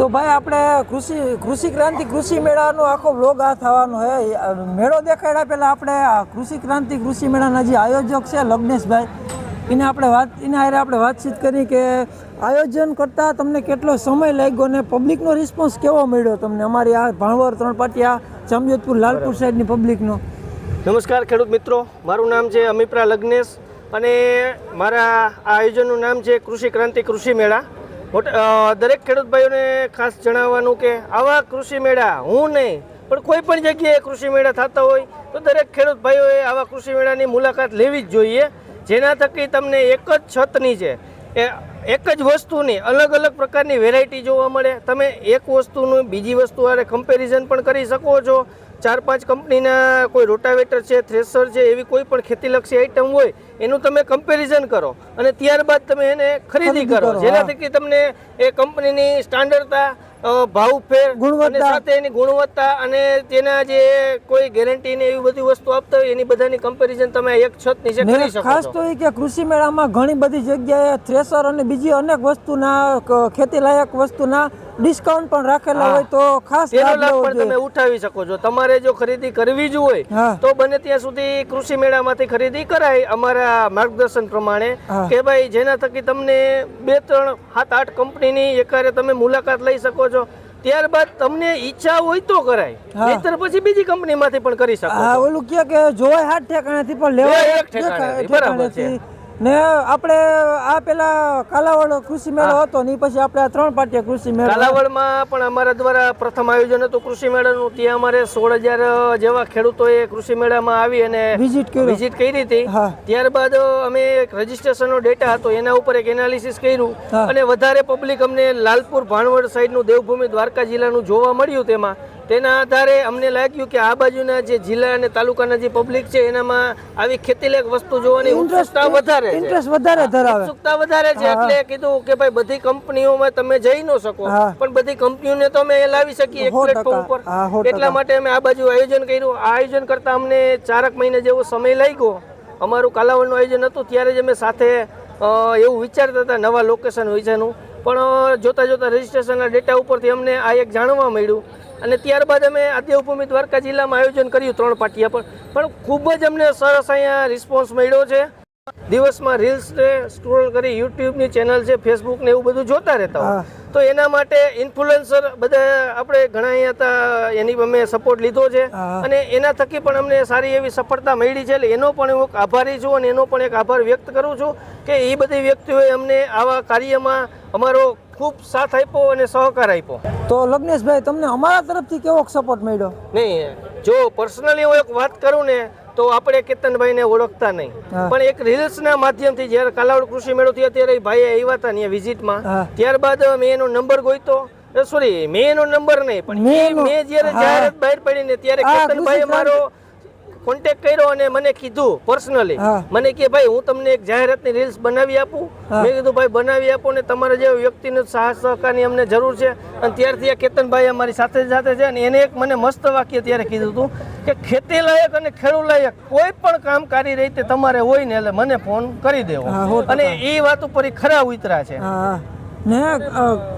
તો ભાઈ આપણે કૃષિ ક્રાંતિ કૃષિ મેળાનો આખો વ્લોગ આ થવાનો છે। મેળો દેખાડ્યા પહેલાં આપણે કૃષિ ક્રાંતિ કૃષિ મેળાના જે આયોજક છે લગ્નેશભાઈ, એના હારે આપણે વાતચીત કરી કે આયોજન કરતાં તમને કેટલો સમય લાગ્યો અને પબ્લિકનો રિસ્પોન્સ કેવો મળ્યો તમને, અમારી આ ભાણવર ત્રણ પાટિયા જામજોધપુર લાલપુર સાઈડની પબ્લિકનો। નમસ્કાર ખેડૂત મિત્રો, મારું નામ છે અમિપ્રા લગ્નેશ અને મારા આ આયોજનનું નામ છે કૃષિ ક્રાંતિ કૃષિ મેળા। દરેક ખેડૂત ભાઈઓને ખાસ જણાવવાનું કે આવા કૃષિ મેળા હું નહીં પણ કોઈ પણ જગ્યાએ કૃષિ મેળા થતા હોય તો દરેક ખેડૂત ભાઈઓએ આવા કૃષિ મેળાની મુલાકાત લેવી જ જોઈએ, જેના થકી તમને એક જ છત નીચે એક જ વસ્તુની અલગ અલગ પ્રકારની વેરાયટી જોવા મળે। તમે એક વસ્તુનું બીજી વસ્તુ હારે કમ્પેરિઝન પણ કરી શકો છો। 4-5 કંપનીના કોઈ રોટાવેટર છે, થ્રેશર છે, એવી કોઈ પણ ખેતીલક્ષી આઈટમ હોય એનું તમે કમ્પેરિઝન કરો અને ત્યારબાદ તમે એને ખરીદી કરો, જેના થકી તમને એ કંપનીની સ્ટાન્ડર્ડતા, ભાવ ફેર અને સાથે એની ગુણવત્તા અને તેના જે કોઈ ગેરંટી ને એવી બધી વસ્તુ આપતા હોય એની બધાની કમ્પેરિઝન તમે એક છત નીચે કરી શકો છો। ખાસ તો એ કે કૃષિ મેળામાં ઘણી બધી જગ્યાએ થ્રેશર અને બીજી અનેક વસ્તુના ખેતી લાયક વસ્તુના ડિસ્કાઉન્ટ પણ રાખેલા હોય તો ખાસ એનો લાભ પણ તમે ઉઠાવી શકો છો। તમારે જો ખરીદી કરવી જ હોય તો બને ત્યાં સુધી કૃષિ મેળામાંથી ખરીદી કરાય અમારા માર્ગદર્શન પ્રમાણે કે ભાઈ જેના થકી તમને 2-3-7-8 કંપનીની એકારે તમે મુલાકાત લઈ શકો છો। ત્યારબાદ તમને ઈચ્છા હોય તો કરાય, નહીતર પછી બીજી કંપનીમાંથી પણ કરી શકો છો। ઓલું કે જોવાય હાથ ઠેકાણાથી પણ લેવાય એક ઠેકાણે, બરાબર છે। ને આપણે આ પેલા કાલાવડ કૃષિ મેળો હતો ને પછી આપણે આ ત્રણ પાટિયા કૃષિ મેળો, કાલાવડમાં પણ અમારા દ્વારા પ્રથમ આયોજન હતું કૃષિ મેળાનું। ત્યાં અમારે 16,000 જેવા ખેડૂતોએ કૃષિ મેળામાં આવી અને વિઝિટ કરી હતી। ત્યારબાદ અમે એક રજીસ્ટ્રેશનનો ડેટા હતો એના ઉપર એક એનાલિસિસ કર્યું અને વધારે પબ્લિક અમને લાલપુર ભાણવડ સાઈડનું દેવભૂમિ દ્વારકા જિલ્લાનું જોવા મળ્યું। તેના આધારે અમને લાગ્યું કે આ બાજુના જે જિલ્લા અને તાલુકાના જે પબ્લિક છે એનામાં આવી ખેતીલાયક વસ્તુ જોવાની ઉત્સુકતા વધારે છે। એટલે કીધું કે ભાઈ બધી કંપનીઓમાં તમે જઈ ન શકો પણ બધી કંપનીઓને તો અમે લાવી શકીએ એક પ્લેટફોર્મ ઉપર, એટલા માટે અમે આ બાજુ આયોજન કર્યું। આ આયોજન કરતા અમને 4 મહિના જેવો સમય લાગ્યો। અમારું કાલાવડનું આયોજન હતું ત્યારે જ અમે સાથે એવું વિચારતા હતા નવા લોકેશન વિશેનું, પણ જોતા જોતા રજીસ્ટ્રેશનના ડેટા ઉપરથી અમને આ એક જાણવા મળ્યું અને ત્યારબાદ અમે આ દેવભૂમિ દ્વારકા જિલ્લામાં આયોજન કર્યું 3 પાટિયા પર, પણ ખૂબ જ અમને સરસ અહીંયા રિસ્પોન્સ મળ્યો છે। દિવસમાં રીલ્સ સ્ક્રોલ કરી યુટ્યુબની ચેનલ છે, ફેસબુક ને એવું બધું જોતા રહેતા હોય તો એના માટે ઇન્ફ્લુએન્સર બધા આપણે ઘણા અહીંયા હતા, એની અમે સપોર્ટ લીધો છે અને એના થકી પણ અમને સારી એવી સફળતા મળી છે। એટલે એનો પણ હું આભારી છું અને એનો પણ એક આભાર વ્યક્ત કરું છું કે એ બધી વ્યક્તિઓએ અમને આવા કાર્યમાં અમારો ખૂબ સાથ આપ્યો અને સહકાર આપ્યો। તો લગ્નેશભાઈ તમને અમારા તરફથી કેવો સપોર્ટ મળ્યો? નહીં, જો પર્સનલી હું એક વાત કરું ને તો આપણે કેતનભાઈને ઓળખતા નહીં, પણ એક રીલ્સના માધ્યમથી જ્યારે કાલાવડ કૃષિ મેળો થયો ત્યારે ભાઈ આવ્યા હતા ત્યાં વિઝિટમાં, ત્યારબાદ મેં એનો નંબર ગોઈતો, સોરી મેં એનો નંબર નહીં પણ મેં જ્યારે જાહેરાત બહાર પડી ને ત્યારે કેતનભાઈએ મારો કોન્ટેક્ટ કર્યો અને મને કીધું પર્સનલી, મને કે ભાઈ હું તમને એક જાહેરાતની રીલ્સ બનાવી આપું। મેં કીધું ભાઈ બનાવી આપો ને તમારા જેવા વ્યક્તિનો સાહસ સહકારની અમને જરૂર છે। અને ત્યારથી આ કેતનભાઈ અમારી સાથે છે અને એને એક મને મસ્ત વાક્ય ત્યારે કીધું હતું કે ખેતી લાયક અને ખેડૂત લાયક કોઈ પણ કામકારી રીતે તમારે હોય ને એટલે મને ફોન કરી દેવો, અને એ વાત ઉપર ખરા ઉતરા છે। ને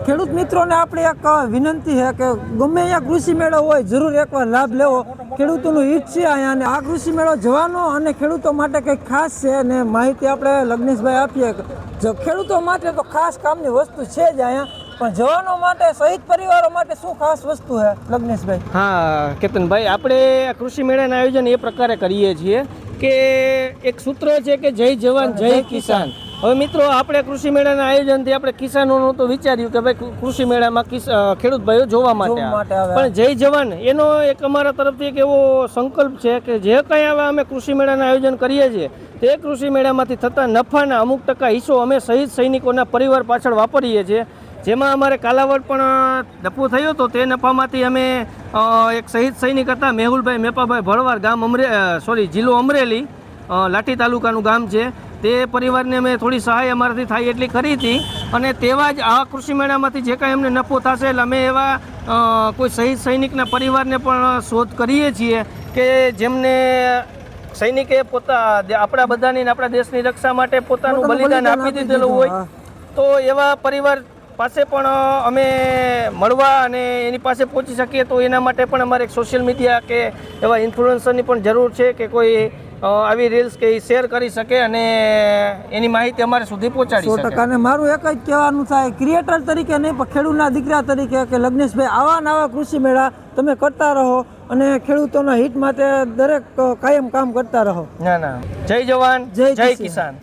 ખેડૂત મિત્રોને આપણે એક વિનંતી છે કે ગમે અહીંયા કૃષિ મેળો હોય જરૂર એકવાર લાભ લેવો, ખેડૂતોનું હિત છે અહીંયા અને આ કૃષિ મેળો જવાનો અને ખેડૂતો માટે કંઈક ખાસ છે અને માહિતી આપણે લગ્નેશભાઈ આપીએ જો ખેડૂતો માટે તો ખાસ કામની વસ્તુ છે જ અહીંયા, પણ જવાનો માટે સહિત પરિવારો માટે શું ખાસ વસ્તુ છે લગ્નેશભાઈ? હા કેતનભાઈ, આપણે આ કૃષિ મેળાનું આયોજન એ પ્રકારે કરીએ છીએ કે એક સૂત્ર છે કે જય જવાન જય કિસાન। હવે મિત્રો આપણે કૃષિ મેળાના આયોજનથી આપણે કિસાનોનું તો વિચાર્યું કે ભાઈ કૃષિ મેળામાં ખેડૂત ભાઈઓ જોવા માટે આવે, પણ જય જવાન એનો એક અમારા તરફથી એક એવો સંકલ્પ છે કે જે કંઈ આવે અમે કૃષિ મેળાના આયોજન કરીએ છીએ તે કૃષિ મેળામાંથી થતા નફાના અમુક ટકા હિસ્સો અમે શહીદ સૈનિકોના પરિવાર પાછળ વાપરીએ છીએ। જેમાં અમારે કાલાવડ પણ નફો થયો હતો, તે નફામાંથી અમે એક શહીદ સૈનિક હતા મેહુલભાઈ મેપાભાઈ ભળવાર, ગામ જિલ્લો અમરેલી, લાઠી તાલુકાનું ગામ છે, તે પરિવારને અમે થોડી સહાય અમારાથી થાય એટલી કરી હતી અને તેવા જ આ કૃષિ મેળામાંથી જે કાંઈ અમને નફો થશે એટલે અમે એવા કોઈ શહીદ સૈનિકના પરિવારને પણ શોધ કરીએ છીએ કે જેમને સૈનિકે આપણા બધાની આપણા દેશની રક્ષા માટે પોતાનું બલિદાન આપી દીધેલું હોય, તો એવા પરિવાર પાસે પણ અમે મળવા અને એની પાસે પહોંચી શકીએ તો એના માટે પણ અમારે સોશિયલ મીડિયા કે એવા ઇન્ફ્લુએન્સરની પણ જરૂર છે કે કોઈ આવી રીલ્સ કે શેર કરી શકે અને એની માહિતી અમારે સુધી પહોંચાડી 100% શકે. અને મારું એક જ કહેવાનું થાય ક્રિએટર તરીકે નહીં પણ ખેડૂતના દીકરા તરીકે કે લગ્નેશભાઈ આવા નવા કૃષિ મેળા તમે કરતા રહો અને ખેડૂતોના હિત માટે દરેક કાયમ કામ કરતા રહો. ના જય જવાન જય જય કિસાન. કિસાન.